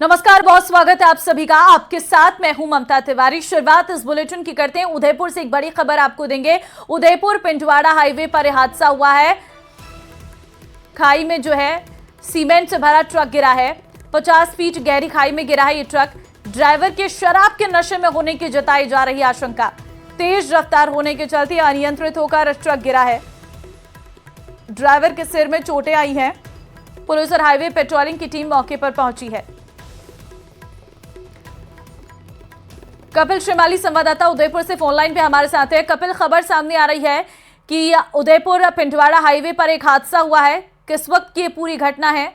नमस्कार, बहुत स्वागत है आप सभी का। आपके साथ मैं हूं ममता तिवारी। शुरुआत इस बुलेटिन की करते हैं उदयपुर से। एक बड़ी खबर आपको देंगे। उदयपुर पिंडवाड़ा हाईवे पर हादसा हुआ है। खाई में जो है सीमेंट से भरा ट्रक गिरा है। 50 फीट गहरी खाई में गिरा है ये ट्रक। ड्राइवर के शराब के नशे में होने की जताई जा रही आशंका। तेज रफ्तार होने के चलते अनियंत्रित होकर ट्रक गिरा है। ड्राइवर के सिर में चोटें आई हैं। पुलिस और हाईवे पेट्रोलिंग की टीम मौके पर पहुंची है। कपिल श्रीमाली संवाददाता उदयपुर से फोन लाइन पे हमारे साथ है। कपिल, खबर सामने आ रही है कि उदयपुर पिंडवाड़ा हाईवे पर एक हादसा हुआ है। किस वक्त की पूरी घटना है?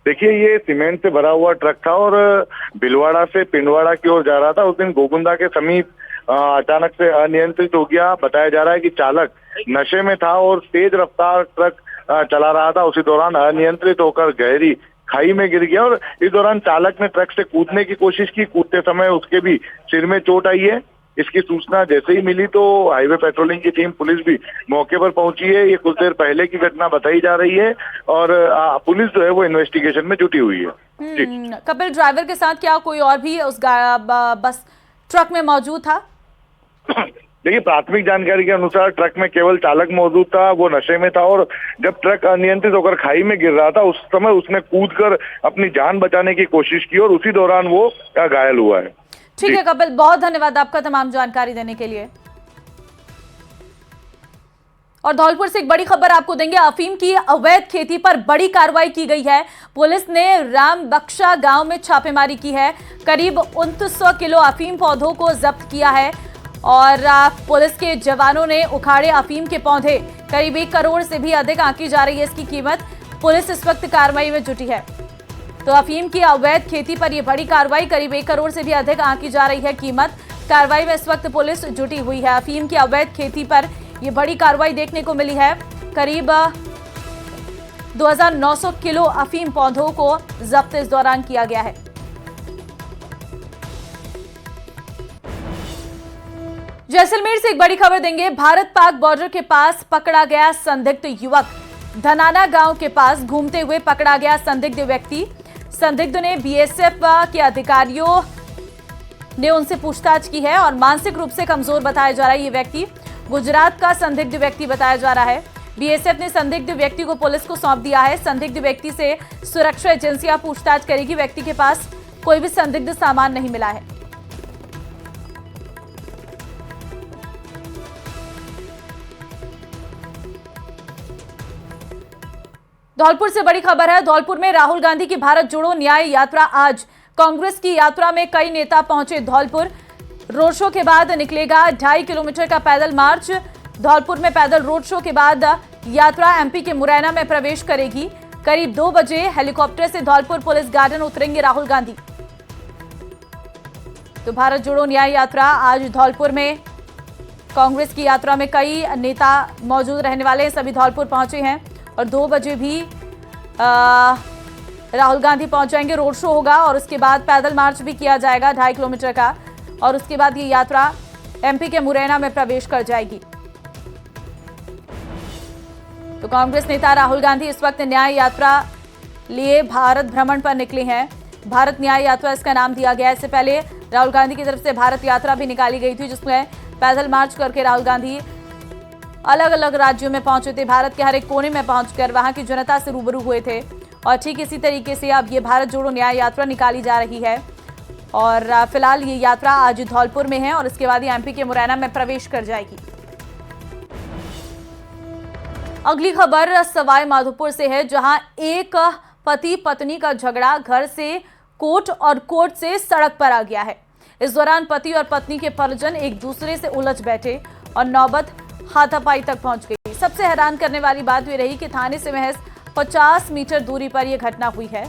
देखिए, ये सीमेंट से भरा हुआ ट्रक था और भिलवाड़ा से पिंडवाड़ा की ओर जा रहा था। उस दिन गोगुंदा के समीप अचानक से अनियंत्रित हो गया। बताया जा रहा है कि चालक नशे में था और तेज रफ्तार ट्रक चला रहा था। उसी दौरान अनियंत्रित होकर गहरी खाई में गिर गया और इस दौरान चालक ने ट्रक से कूदने की कोशिश की। कूदते समय उसके भी सिर में चोट आई है। इसकी सूचना जैसे ही मिली तो हाईवे पेट्रोलिंग की टीम, पुलिस भी मौके पर पहुंची है। ये कुछ देर पहले की घटना बताई जा रही है और पुलिस जो है वो इन्वेस्टिगेशन में जुटी हुई है। कपिल, ड्राइवर के साथ क्या कोई और भी उस बस ट्रक में मौजूद था? देखिए, प्राथमिक जानकारी के अनुसार ट्रक में केवल चालक मौजूद था। वो नशे में था और जब ट्रक अनियंत्रित होकर खाई में गिर रहा था उस समय उसने कूदकर अपनी जान बचाने की कोशिश की और उसी दौरान वो घायल हुआ है। ठीक है कपिल, बहुत धन्यवाद आपका तमाम जानकारी देने के लिए। और धौलपुर से एक बड़ी खबर आपको देंगे। अफीम की अवैध खेती पर बड़ी कार्रवाई की गई है। पुलिस ने राम बख्शा गांव में छापेमारी की है। करीब 2900 किलो अफीम पौधों को जब्त किया है और पुलिस के जवानों ने उखाड़े अफीम के पौधे। करीब 1 करोड़ से भी अधिक आंकी जा रही है इसकी कीमत। पुलिस इस वक्त कार्रवाई में जुटी है। तो अफीम की अवैध खेती पर यह बड़ी कार्रवाई, करीब 1 करोड़ से भी अधिक आंकी जा रही है कीमत। कार्रवाई में इस वक्त पुलिस जुटी हुई है। अफीम की अवैध खेती पर यह बड़ी कार्रवाई देखने को मिली है। करीब 2900 किलो अफीम पौधों को जब्त इस दौरान किया गया है। जैसलमेर से एक बड़ी खबर देंगे। भारत पाक बॉर्डर के पास पकड़ा गया संदिग्ध युवक। धनाना गांव के पास घूमते हुए पकड़ा गया संदिग्ध व्यक्ति। संदिग्ध ने बीएसएफ के अधिकारियों ने उनसे पूछताछ की है और मानसिक रूप से कमजोर बताया जा रहा है। ये व्यक्ति गुजरात का संदिग्ध व्यक्ति बताया जा रहा है। बीएसएफ ने संदिग्ध व्यक्ति को पुलिस को सौंप दिया है। संदिग्ध व्यक्ति से सुरक्षा एजेंसियां पूछताछ करेगी। व्यक्ति के पास कोई भी संदिग्ध सामान नहीं मिला है। धौलपुर से बड़ी खबर है। धौलपुर में राहुल गांधी की भारत जोड़ो न्याय यात्रा आज। कांग्रेस की यात्रा में कई नेता पहुंचे धौलपुर। रोड शो के बाद निकलेगा 2.5 किलोमीटर का पैदल मार्च। धौलपुर में पैदल रोड शो के बाद यात्रा एमपी के मुरैना में प्रवेश करेगी। करीब 2 बजे हेलीकॉप्टर से धौलपुर पुलिस गार्डन उतरेंगे राहुल गांधी। तो भारत जोड़ो न्याय यात्रा आज धौलपुर में। कांग्रेस की यात्रा में कई नेता मौजूद रहने वाले हैं। सभी धौलपुर पहुंचे हैं और 2 बजे भी राहुल गांधी पहुंच जाएंगे। रोड शो होगा और उसके बाद पैदल मार्च भी किया जाएगा 2.5 किलोमीटर का और उसके बाद ये यात्रा एमपी के मुरैना में प्रवेश कर जाएगी। तो कांग्रेस नेता राहुल गांधी इस वक्त न्याय यात्रा लिए भारत भ्रमण पर निकले हैं। भारत न्याय यात्रा इसका नाम दिया गया। इससे पहले राहुल गांधी की तरफ से भारत यात्रा भी निकाली गई थी जिसमें पैदल मार्च करके राहुल गांधी अलग अलग राज्यों में पहुंचे थे। भारत के हर एक कोने में पहुंचकर वहां की जनता से रूबरू हुए थे और ठीक इसी तरीके से अब ये भारत जोड़ो न्याय यात्रा निकाली जा रही है और फिलहाल ये यात्रा आज धौलपुर में है और इसके बाद ये एमपी के मुरैना में प्रवेश कर जाएगी। अगली खबर सवाई माधोपुर से है, जहां एक पति पत्नी का झगड़ा घर से कोर्ट और कोर्ट से सड़क पर आ गया है। इस दौरान पति और पत्नी के परिजन एक दूसरे से उलझ बैठे और नौबत हाथापाई तक पहुंच गई। सबसे हैरान करने वाली बात यह रही कि थाने से महज 50 मीटर दूरी पर यह घटना हुई है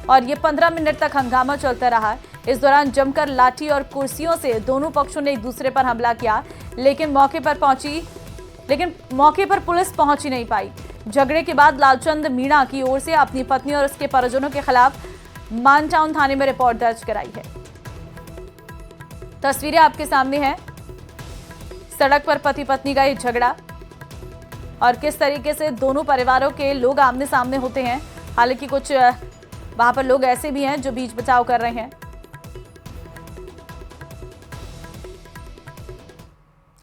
और ये 15 मिनट तक हंगामा चलता रहा। इस दौरान जमकर लाठी और कुर्सियों से दोनों पक्षों ने एक दूसरे पर हमला किया, लेकिन मौके पर पुलिस पहुंच ही नहीं पाई। झगड़े के बाद लालचंद मीणा की ओर से अपनी पत्नी और उसके परिजनों के खिलाफ मानटाउन थाने में रिपोर्ट दर्ज कराई है। तस्वीरें आपके सामने हैं। सड़क पर पति पत्नी का ये झगड़ा और किस तरीके से दोनों परिवारों के लोग आमने सामने होते हैं। हालांकि कुछ वहां पर लोग ऐसे भी हैं जो बीच बचाव कर रहे हैं।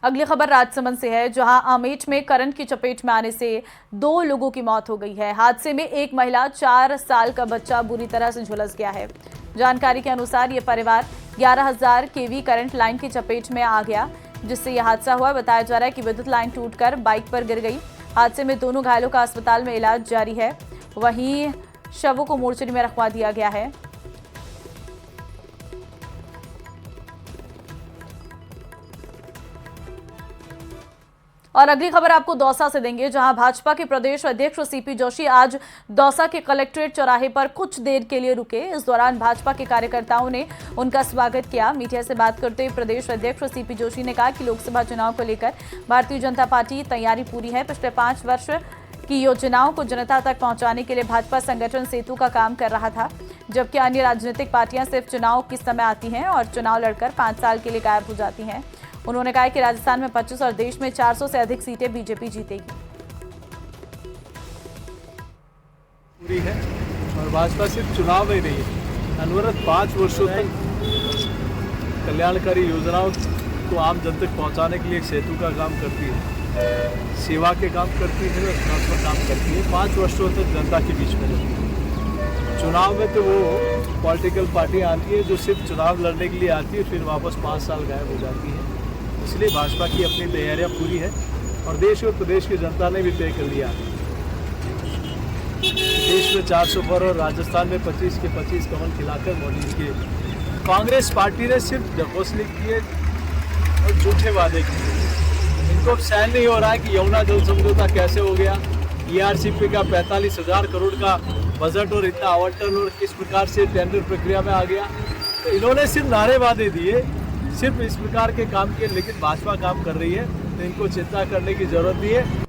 अगली खबर राजसमंद से है, जहां आमेठ में करंट की चपेट में आने से 2 लोगों की मौत हो गई है। हादसे में एक महिला 4 साल का बच्चा बुरी तरह से झुलस गया है। जानकारी के अनुसार ये परिवार 11,000 केवी करंट लाइन की चपेट में आ गया, जिससे यह हादसा हुआ। बताया जा रहा है कि विद्युत लाइन टूटकर बाइक पर गिर गई। हादसे में दोनों घायलों का अस्पताल में इलाज जारी है, वहीं शवों को मोर्चरी में रखवा दिया गया है। और अगली खबर आपको दौसा से देंगे, जहां भाजपा के प्रदेश अध्यक्ष सीपी जोशी आज दौसा के कलेक्ट्रेट चौराहे पर कुछ देर के लिए रुके। इस दौरान भाजपा के कार्यकर्ताओं ने उनका स्वागत किया। मीडिया से बात करते हुए प्रदेश अध्यक्ष सीपी जोशी ने कहा कि लोकसभा चुनाव को लेकर भारतीय जनता पार्टी तैयारी पूरी है। पिछले 5 वर्ष की योजनाओं को जनता तक पहुंचाने के लिए भाजपा संगठन सेतु का काम कर रहा था, जबकि अन्य राजनीतिक पार्टियां सिर्फ चुनाव के समय आती हैं और चुनाव लड़कर 5 साल के लिए गायब हो जाती हैं। उन्होंने कहा कि राजस्थान में 25 और देश में 400 से अधिक सीटें बीजेपी जीतेगी। पूरी है और भाजपा सिर्फ चुनाव में नहीं है, अनवरत 5 वर्षों तक कल्याणकारी योजनाओं को आम जन तक पहुंचाने के लिए एक सेतु का काम करती है, सेवा के काम करती है, रचनात्मक काम करती है। 5 वर्षों तक जनता के बीच में रहती है। चुनाव में तो वो पॉलिटिकल पार्टी आती है जो सिर्फ चुनाव लड़ने के लिए आती है, फिर वापस 5 साल गायब हो जाती है। इसलिए भाजपा की अपनी तैयारियां पूरी है और देश और प्रदेश की जनता ने भी तय कर लिया। देश में 400 पर और राजस्थान में 25 के 25 कमल खिलाकर मोदी जी के कांग्रेस पार्टी ने सिर्फ ढकोसले किए और झूठे वादे किए। इनको अब सहन नहीं हो रहा है कि यमुना जल समझौता कैसे हो गया, ERCP का 45,000 करोड़ का बजट और इतना आवंटन और किस प्रकार से टेंडर प्रक्रिया में आ गया। तो इन्होंने सिर्फ नारेबाजी दिए, सिर्फ इस प्रकार के काम किए, लेकिन भाजपा काम कर रही है, तो इनको चिंता करने की जरूरत नहीं है।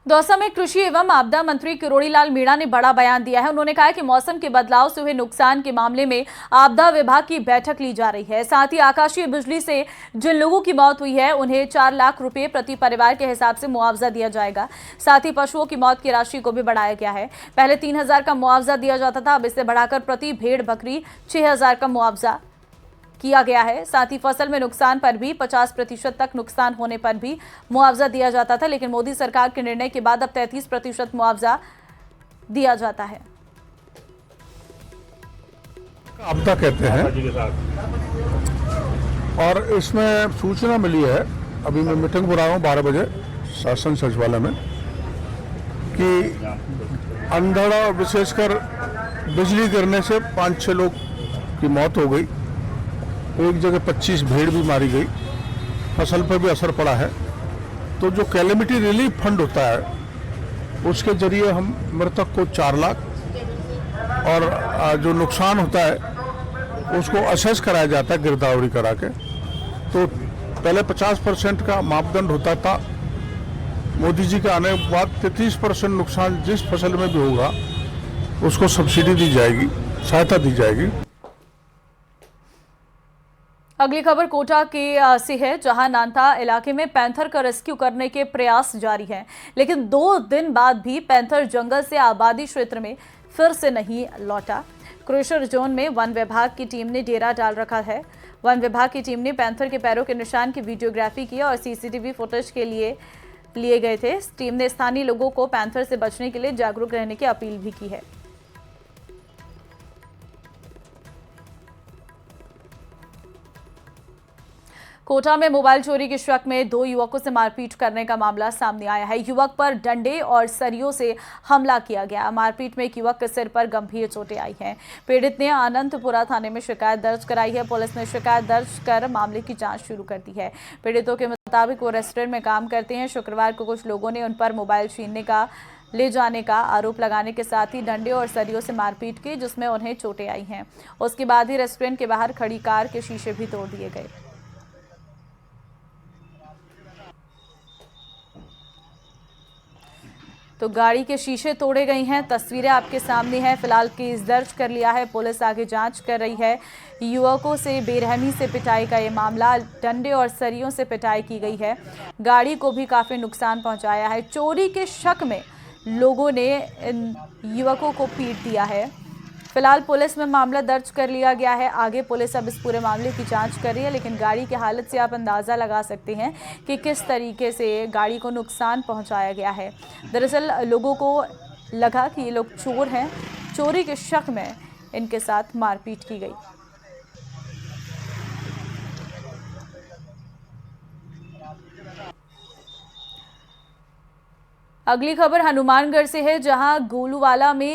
दौसा में कृषि एवं आपदा मंत्री किरोड़ीलाल मीणा ने बड़ा बयान दिया है। उन्होंने कहा कि मौसम के बदलाव से हुए नुकसान के मामले में आपदा विभाग की बैठक ली जा रही है। साथ ही आकाशीय बिजली से जिन लोगों की मौत हुई है उन्हें 4 लाख रुपए प्रति परिवार के हिसाब से मुआवजा दिया जाएगा। साथ ही पशुओं की मौत की राशि को भी बढ़ाया गया है। पहले 3,000 का मुआवजा दिया जाता था, अब इसे बढ़ाकर प्रति भेड़ बकरी 6,000 का मुआवजा किया गया है। साथ ही फसल में नुकसान पर भी 50% तक नुकसान होने पर भी मुआवजा दिया जाता था, लेकिन मोदी सरकार के निर्णय के बाद अब 33% मुआवजा दिया जाता है। आपदा कहते हैं और इसमें सूचना मिली है, अभी मैं मीटिंग बुला रहा हूँ 12 बजे शासन सचिवालय में, कि अंधड़ा विशेषकर बिजली गिरने से 5-6 लोग की मौत हो गई, एक जगह 25 भेड़ भी मारी गई, फसल पर भी असर पड़ा है। तो जो कैलेमिटी रिलीफ फंड होता है उसके जरिए हम मृतक को 4 लाख और जो नुकसान होता है उसको असेस कराया जाता है गिरदावरी करा के। तो पहले 50% का मापदंड होता था, मोदी जी के आने के बाद 33% नुकसान जिस फसल में भी होगा उसको सब्सिडी दी जाएगी, सहायता दी जाएगी। अगली खबर कोटा के से है, जहां नांता इलाके में पैंथर का रेस्क्यू करने के प्रयास जारी हैं, लेकिन 2 दिन बाद भी पैंथर जंगल से आबादी क्षेत्र में फिर से नहीं लौटा। क्रेशर जोन में वन विभाग की टीम ने डेरा डाल रखा है। वन विभाग की टीम ने पैंथर के पैरों के निशान की वीडियोग्राफी की और CCTV फुटेज के लिए गए थे। टीम ने स्थानीय लोगों को पैंथर से बचने के लिए जागरूक रहने की अपील भी की है। कोटा में मोबाइल चोरी के शक में 2 युवकों से मारपीट करने का मामला सामने आया है। युवक पर डंडे और सरियों से हमला किया गया। मारपीट में एक युवक के सिर पर गंभीर चोटें आई हैं। पीड़ित ने अनंतपुरा थाने में शिकायत दर्ज कराई है। पुलिस ने शिकायत दर्ज कर मामले की जांच शुरू कर दी है। पीड़ितों के मुताबिक वो रेस्टोरेंट में काम करते हैं। शुक्रवार को कुछ लोगों ने उन पर मोबाइल छीनने का ले जाने का आरोप लगाने के साथ ही डंडे और सरियों से मारपीट की, जिसमें उन्हें चोटें आई हैं। उसके बाद ही रेस्टोरेंट के बाहर खड़ी कार के शीशे भी तोड़ दिए गए। तो गाड़ी के शीशे तोड़े गए हैं। तस्वीरें आपके सामने हैं। फिलहाल केस दर्ज कर लिया है, पुलिस आगे जांच कर रही है। युवकों से बेरहमी से पिटाई का ये मामला, डंडे और सरियों से पिटाई की गई है। गाड़ी को भी काफ़ी नुकसान पहुंचाया है। चोरी के शक में लोगों ने इन युवकों को पीट दिया है। फिलहाल पुलिस में मामला दर्ज कर लिया गया है। आगे पुलिस अब इस पूरे मामले की जांच कर रही है, लेकिन गाड़ी की हालत से आप अंदाज़ा लगा सकते हैं कि किस तरीके से गाड़ी को नुकसान पहुंचाया गया है। दरअसल लोगों को लगा कि ये लोग चोर हैं, चोरी के शक में इनके साथ मारपीट की गई। अगली खबर हनुमानगढ़ से है, जहां गोलूवाला में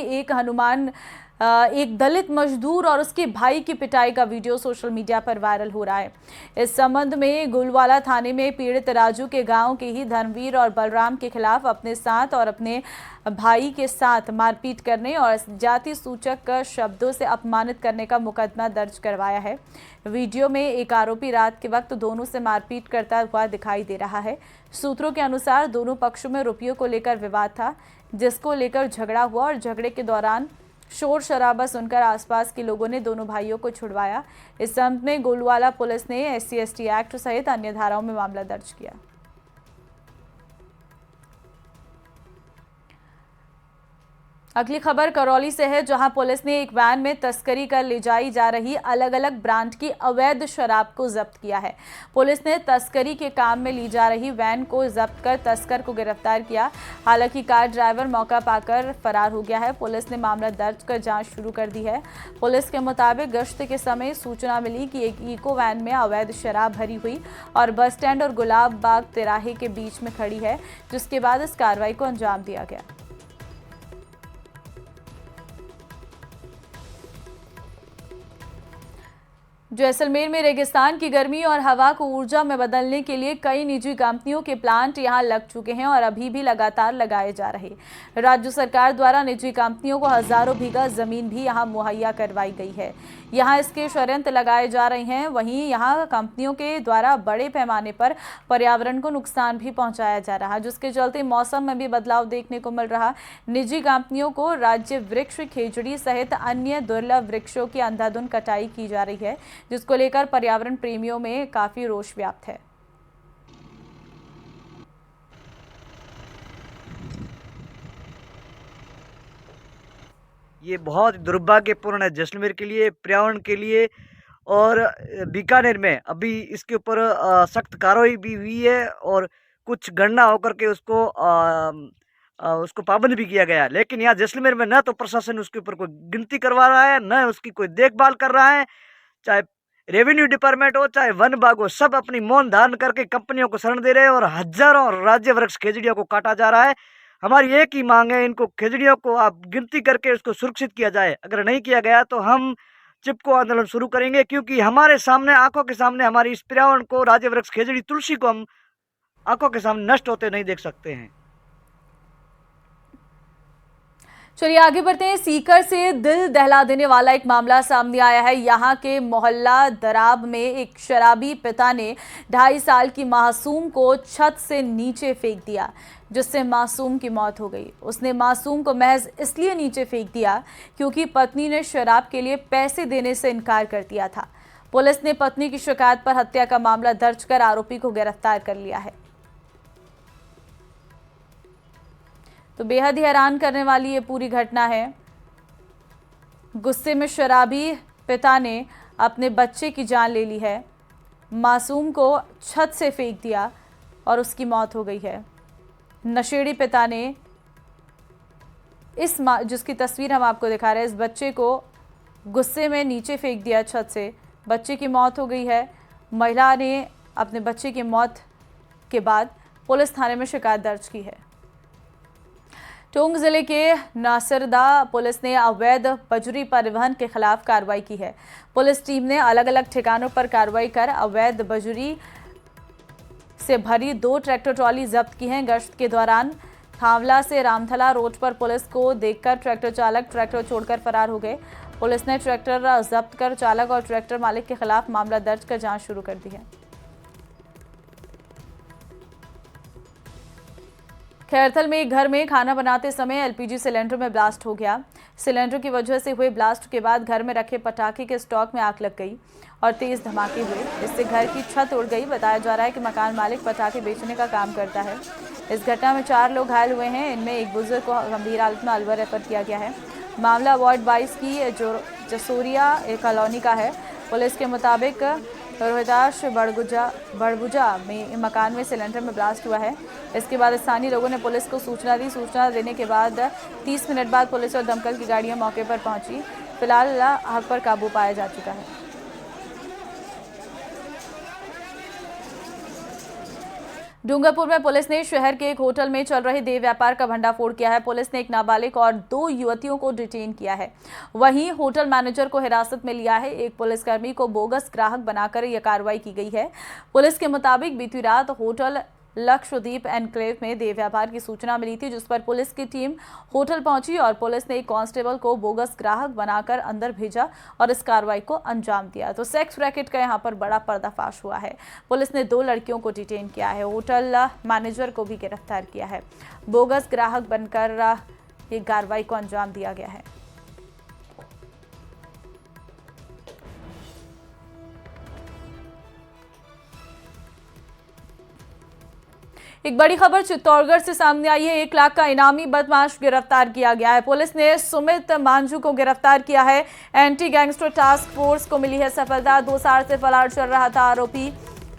एक दलित मजदूर और उसके भाई की पिटाई का वीडियो सोशल मीडिया पर वायरल हो रहा है। इस संबंध में गोलूवाला थाने में पीड़ित राजू के गांव के ही धर्मवीर और बलराम के खिलाफ अपने साथ और अपने भाई के साथ मारपीट करने और जाति सूचक शब्दों से अपमानित करने का मुकदमा दर्ज करवाया है। वीडियो में एक आरोपी रात के वक्त दोनों से मारपीट करता हुआ दिखाई दे रहा है। सूत्रों के अनुसार दोनों पक्षों में रुपयों को लेकर विवाद था, जिसको लेकर झगड़ा हुआ और झगड़े के दौरान शोर शराबा सुनकर आसपास के लोगों ने दोनों भाइयों को छुड़वाया। इस संबंध में गोलूवाला पुलिस ने SC/ST एक्ट सहित अन्य धाराओं में मामला दर्ज किया। अगली खबर करौली से है, जहां पुलिस ने एक वैन में तस्करी कर ले जाई जा रही अलग अलग ब्रांड की अवैध शराब को जब्त किया है। पुलिस ने तस्करी के काम में ली जा रही वैन को जब्त कर तस्कर को गिरफ्तार किया। हालांकि कार ड्राइवर मौका पाकर फरार हो गया है। पुलिस ने मामला दर्ज कर जांच शुरू कर दी है। पुलिस के मुताबिक गश्त के समय सूचना मिली कि एक इको वैन में अवैध शराब भरी हुई और बस स्टैंड और गुलाब बाग तिराहे के बीच में खड़ी है, जिसके बाद इस कार्रवाई को अंजाम दिया गया। जैसलमेर में रेगिस्तान की गर्मी और हवा को ऊर्जा में बदलने के लिए कई निजी कंपनियों के प्लांट यहां लग चुके हैं और अभी भी लगातार लगाए जा रहे। राज्य सरकार द्वारा निजी कंपनियों को हजारों बीघा जमीन भी यहां मुहैया करवाई गई है। यहां इसके षड्यंत्र लगाए जा रहे हैं। वहीं यहां कंपनियों के द्वारा बड़े पैमाने पर पर्यावरण को नुकसान भी पहुंचाया जा रहा है, जिसके चलते मौसम में भी बदलाव देखने को मिल रहा। निजी कंपनियों को राज्य वृक्ष खेजड़ी सहित अन्य दुर्लभ वृक्षों की अंधाधुंध कटाई की जा रही है, जिसको लेकर पर्यावरण प्रेमियों में काफी रोष व्याप्त है। ये बहुत दुर्भाग्यपूर्ण है जैसलमेर के लिए, पर्यावरण के लिए। और बीकानेर में अभी इसके ऊपर सख्त कार्रवाई भी हुई है और कुछ गणना होकर के उसको पाबंद भी किया गया। लेकिन यहाँ जैसलमेर में न तो प्रशासन उसके ऊपर कोई गिनती करवा रहा है, न उसकी कोई देखभाल कर रहा है। चाहे रेवेन्यू डिपार्टमेंट हो, चाहे वन विभाग हो, सब अपनी मौन धारण करके कंपनियों को शरण दे रहे हैं और हजारों राज्य वृक्ष खेजड़ियों को काटा जा रहा है। हमारी एक ही मांग है, इनको खेजड़ियों को आप गिनती करके उसको सुरक्षित किया जाए। अगर नहीं किया गया तो हम चिपको आंदोलन शुरू करेंगे, क्योंकि हमारे सामने, आंखों के सामने हमारी इस पर्यावरण को, राज्य वृक्ष खेजड़ी तुलसी को हम आंखों के सामने नष्ट होते नहीं देख सकते हैं। चलिए आगे बढ़ते हैं। सीकर से दिल दहला देने वाला एक मामला सामने आया है। यहाँ के मोहल्ला दराब में एक शराबी पिता ने 2.5 साल की मासूम को छत से नीचे फेंक दिया, जिससे मासूम की मौत हो गई। उसने मासूम को महज इसलिए नीचे फेंक दिया क्योंकि पत्नी ने शराब के लिए पैसे देने से इनकार कर दिया था। पुलिस ने पत्नी की शिकायत पर हत्या का मामला दर्ज कर आरोपी को गिरफ्तार कर लिया है। तो बेहद ही हैरान करने वाली ये पूरी घटना है। गुस्से में शराबी पिता ने अपने बच्चे की जान ले ली है, मासूम को छत से फेंक दिया और उसकी मौत हो गई है। नशेड़ी पिता ने जिसकी तस्वीर हम आपको दिखा रहे हैं, इस बच्चे को गुस्से में नीचे फेंक दिया छत से, बच्चे की मौत हो गई है। महिला ने अपने बच्चे की मौत के बाद पुलिस थाने में शिकायत दर्ज की है। टोंक जिले के नासिरदा पुलिस ने अवैध बजरी परिवहन के खिलाफ कार्रवाई की है। पुलिस टीम ने अलग अलग ठिकानों पर कार्रवाई कर अवैध बजरी से भरी 2 ट्रैक्टर ट्रॉली जब्त की हैं। गश्त के दौरान थावला से रामथला रोड पर पुलिस को देखकर ट्रैक्टर चालक ट्रैक्टर छोड़कर फरार हो गए। पुलिस ने ट्रैक्टर जब्त कर चालक और ट्रैक्टर मालिक के खिलाफ मामला दर्ज कर जांच शुरू कर दी है। खैरथल में एक घर में खाना बनाते समय एलपीजी सिलेंडर में ब्लास्ट हो गया। सिलेंडर की वजह से हुए ब्लास्ट के बाद घर में रखे पटाखे के स्टॉक में आग लग गई और तेज धमाके हुए। इससे घर की छत उड़ गई। बताया जा रहा है कि मकान मालिक पटाखे बेचने का काम करता है। इस घटना में 4 लोग घायल हुए हैं। इनमें एक बुजुर्ग को गंभीर हालत में अलवर रेफर किया गया है। मामला वार्ड 22 की जो जसोरिया कॉलोनी का है। पुलिस के मुताबिक रोहिदास बड़बुजा में मकान में सिलेंडर में ब्लास्ट हुआ है। इसके बाद स्थानीय लोगों ने पुलिस को सूचना दी। सूचना देने के बाद 30 मिनट बाद पुलिस और दमकल की गाड़ियां मौके पर पहुंची। फिलहाल आग पर काबू पाया जा चुका है। डूंगरपुर में पुलिस ने शहर के एक होटल में चल रहे देह व्यापार का भंडाफोड़ किया है। पुलिस ने एक नाबालिग और 2 युवतियों को डिटेन किया है। वहीं होटल मैनेजर को हिरासत में लिया है। एक पुलिसकर्मी को बोगस ग्राहक बनाकर यह कार्रवाई की गई है। पुलिस के मुताबिक बीती रात होटल लक्षद्वीप एनक्लेव में देह व्यापार की सूचना मिली थी, जिस पर पुलिस की टीम होटल पहुंची और पुलिस ने एक कांस्टेबल को बोगस ग्राहक बनाकर अंदर भेजा और इस कार्रवाई को अंजाम दिया। तो सेक्स रैकेट का यहां पर बड़ा पर्दाफाश हुआ है। पुलिस ने 2 लड़कियों को डिटेन किया है। होटल मैनेजर को भी गिरफ्तार किया है। बोगस ग्राहक बनकर ये कार्रवाई को अंजाम दिया गया है। एक बड़ी खबर चित्तौड़गढ़ से सामने आई है। 1 लाख का इनामी बदमाश गिरफ्तार किया गया है। पुलिस ने सुमित मांझू को गिरफ्तार किया है। एंटी गैंगस्टर टास्क फोर्स को मिली है सफलता। 2 साल से फरार चल रहा था आरोपी।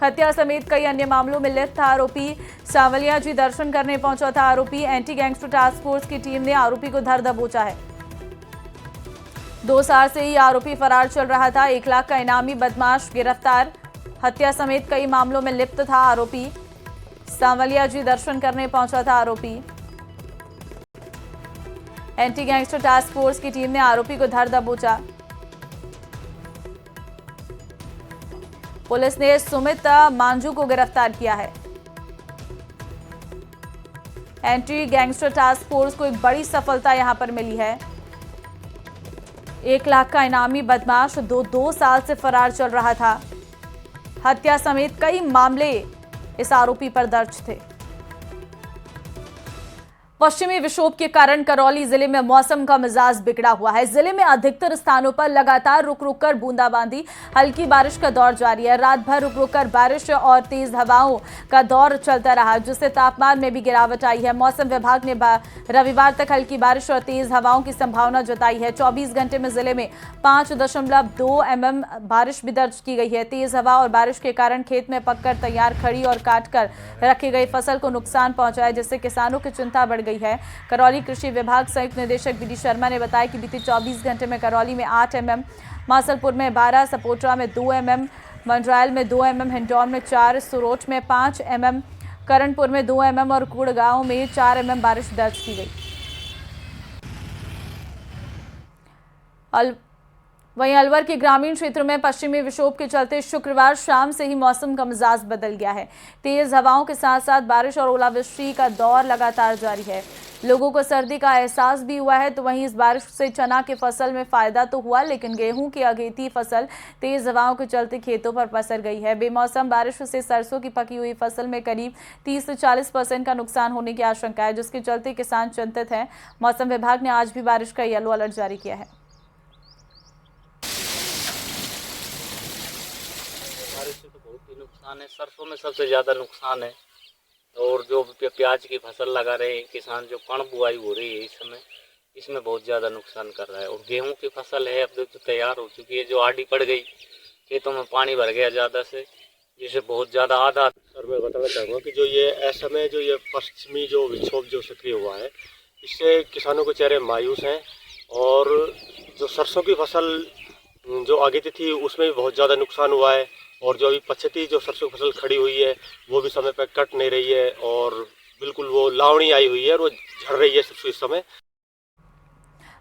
हत्या समेत कई अन्य मामलों में लिप्त था आरोपी। सांवलिया जी दर्शन करने पहुंचा था आरोपी। एंटी गैंगस्टर टास्क फोर्स की टीम ने आरोपी को धर दबोचा है। 2 साल से ही आरोपी फरार चल रहा था। 1 लाख का इनामी बदमाश गिरफ्तार। हत्या समेत कई मामलों में लिप्त था आरोपी। सांवलिया जी दर्शन करने पहुंचा था आरोपी। एंटी गैंगस्टर टास्क फोर्स की टीम ने आरोपी को धर दबोचा। पुलिस ने सुमित मांझू को गिरफ्तार किया है। एंटी गैंगस्टर टास्क फोर्स को एक बड़ी सफलता यहां पर मिली है। 1 लाख का इनामी बदमाश 2 साल से फरार चल रहा था। हत्या समेत कई मामले इस आरोपी पर दर्ज थे। पश्चिमी विक्षोभ के कारण करौली जिले में मौसम का मिजाज बिगड़ा हुआ है। जिले में अधिकतर स्थानों पर लगातार रुक रुक कर बूंदाबांदी, हल्की बारिश का दौर जारी है। रात भर रुक रुक कर बारिश और तेज हवाओं का दौर चलता रहा, जिससे तापमान में भी गिरावट आई है। मौसम विभाग ने रविवार तक हल्की बारिश और तेज हवाओं की संभावना जताई है। 24 घंटे में जिले में 5.2 mm बारिश भी दर्ज की गई है। तेज हवा और बारिश के कारण खेत में पककर तैयार खड़ी और काट कर रखी गई फसल को नुकसान पहुंचा है, जिससे किसानों की चिंता बढ़ गई है। करौली कृषि विभाग संयुक्त निदेशक बीडी शर्मा ने बताया कि बीते 24 घंटे में करौली में 8 mm, मासलपुर में 12, सपोटरा में 2 mm, मंडरायल में 2 mm, हिंडौन में 4, सुरोच में 5 mm, करणपुर में 2 mm और कुड़गांव में 4 mm बारिश दर्ज की गई। वहीं अलवर के ग्रामीण क्षेत्रों में पश्चिमी विक्षोभ के चलते शुक्रवार शाम से ही मौसम का मिजाज बदल गया है। तेज हवाओं के साथ साथ बारिश और ओलावृष्टि का दौर लगातार जारी है। लोगों को सर्दी का एहसास भी हुआ है। तो वहीं इस बारिश से चना की फसल में फायदा तो हुआ, लेकिन गेहूं की अगेती फसल तेज हवाओं के चलते खेतों पर पसर गई है। बेमौसम बारिश से सरसों की पकी हुई फसल में करीब 30 से 40% का नुकसान होने की आशंका है, जिसके चलते किसान चिंतित हैं। मौसम विभाग ने आज भी बारिश का येलो अलर्ट जारी किया है। बारिश से तो बहुत ही नुकसान है। सरसों में सबसे ज़्यादा नुकसान है, और जो प्याज की फसल लगा रहे हैं किसान, जो कण बुआई हो रही है इस समय, इसमें बहुत ज़्यादा नुकसान कर रहा है। और गेहूं की फसल है अब तो तैयार हो चुकी है, जो आड़ी पड़ गई, खेतों में पानी भर गया ज़्यादा से, जिससे बहुत ज़्यादा आधा। सर मैं बताना चाहूँगा कि जो ये असमय जो ये पश्चिमी जो विक्षोभ जो सक्रिय हुआ है, इससे किसानों के चेहरे मायूस हैं। और जो सरसों की फसल जो आगे थी उसमें भी बहुत ज़्यादा नुकसान हुआ है। और जो अभी पछती जो सरसों की फसल खड़ी हुई है वो भी समय पर कट नहीं रही है, और बिल्कुल वो लावणी आई हुई है और वो झड़ रही है सरसों इस समय।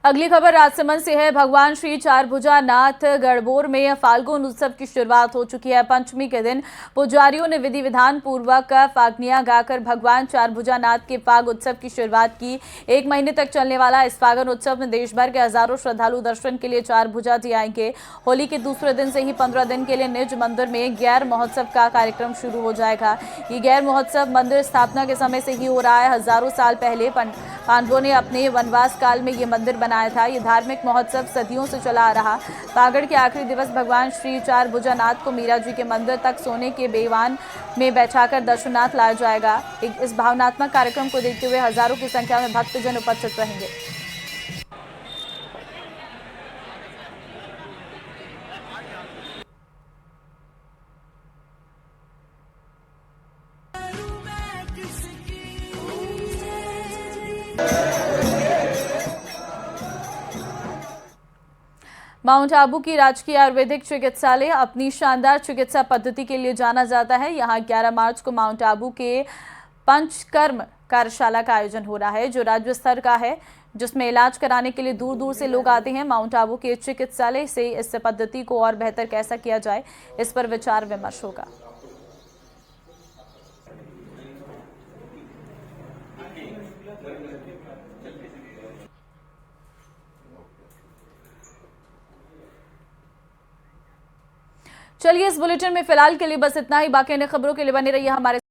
अगली खबर राजसमंद से है। भगवान श्री चारभुजा नाथ गढ़बोर में फाल्गुन उत्सव की शुरुआत हो चुकी है। पंचमी के दिन पुजारियों ने विधि विधान पूर्वक फागनिया गाकर भगवान चारभुजा नाथ के फाग उत्सव की शुरुआत की। 1 महीने तक चलने वाला इस फागन उत्सव में देश भर के हजारों श्रद्धालु दर्शन के लिए चारभुजा जी आएंगे। होली के दूसरे दिन से ही 15 दिन के लिए निज मंदिर में गैर महोत्सव का कार्यक्रम शुरू हो जाएगा। ये गैर महोत्सव मंदिर स्थापना के समय से ही हो रहा है। हजारों साल पहले पांडवों ने अपने वनवास काल में ये मंदिर बनाया था। ये धार्मिक महोत्सव सदियों से चला आ रहा। फागण के आखिरी दिवस भगवान श्री चारभुजा नाथ को मीरा जी के मंदिर तक सोने के बेवान में बैठाकर दर्शनार्थ लाया जाएगा। इस भावनात्मक कार्यक्रम को देखते हुए हजारों की संख्या में भक्तजन उपस्थित रहेंगे। माउंट आबू की राजकीय आयुर्वेदिक चिकित्सालय अपनी शानदार चिकित्सा पद्धति के लिए जाना जाता है। यहाँ 11 मार्च को माउंट आबू के पंचकर्म कार्यशाला का आयोजन हो रहा है, जो राज्य स्तर का है, जिसमें इलाज कराने के लिए दूर दूर से लोग आते हैं। माउंट आबू के चिकित्सालय से इस पद्धति को और बेहतर कैसा किया जाए, इस पर विचार विमर्श होगा। चलिए, इस बुलेटिन में फिलहाल के लिए बस इतना ही। बाकी अन्य खबरों के लिए बने रहिए हमारे